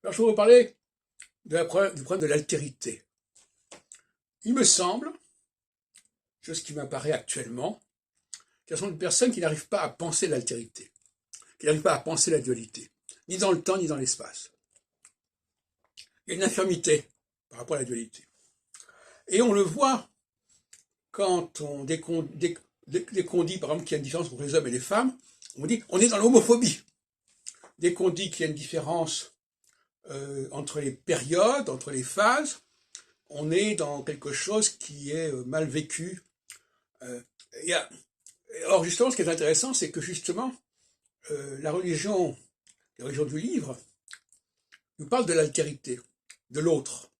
Alors, je vais vous parler du problème de l'altérité. Il me semble, chose qui m'apparaît actuellement, qu'il y a des personnes qui n'arrivent pas à penser l'altérité, qui n'arrivent pas à penser la dualité, ni dans le temps, ni dans l'espace. Il y a une infirmité par rapport à la dualité. Et on le voit quand dès qu'on dit, par exemple, qu'il y a une différence entre les hommes et les femmes, on dit on est dans l'homophobie. Dès qu'on dit qu'il y a une différence entre les périodes, entre les phases, on est dans quelque chose qui est mal vécu. Alors justement, ce qui est intéressant, c'est que justement, la religion du livre, nous parle de l'altérité, de l'autre.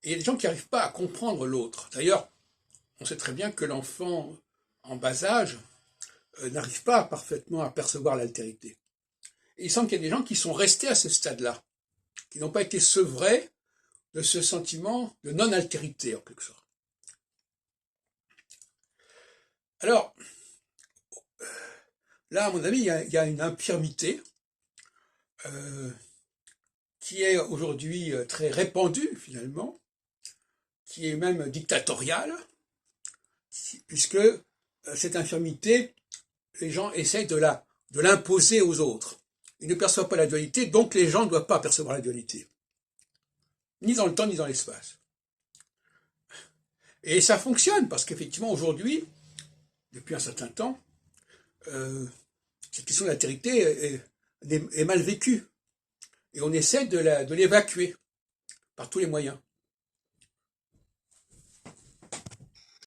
Et il y a des gens qui n'arrivent pas à comprendre l'autre. D'ailleurs, on sait très bien que l'enfant en bas âge n'arrive pas parfaitement à percevoir l'altérité. Et il semble qu'il y a des gens qui sont restés à ce stade-là, qui n'ont pas été sevrés de ce sentiment de non-altérité, en quelque sorte. Alors, là, à mon avis, il y a une infirmité qui est aujourd'hui très répandue, finalement, qui est même dictatoriale, puisque cette infirmité, les gens essayent de l'imposer aux autres. Ils ne perçoivent pas la dualité, donc les gens ne doivent pas percevoir la dualité. Ni dans le temps, ni dans l'espace. Et ça fonctionne, parce qu'effectivement, aujourd'hui, depuis un certain temps, cette question de l'altérité est mal vécue. Et on essaie de l'évacuer par tous les moyens.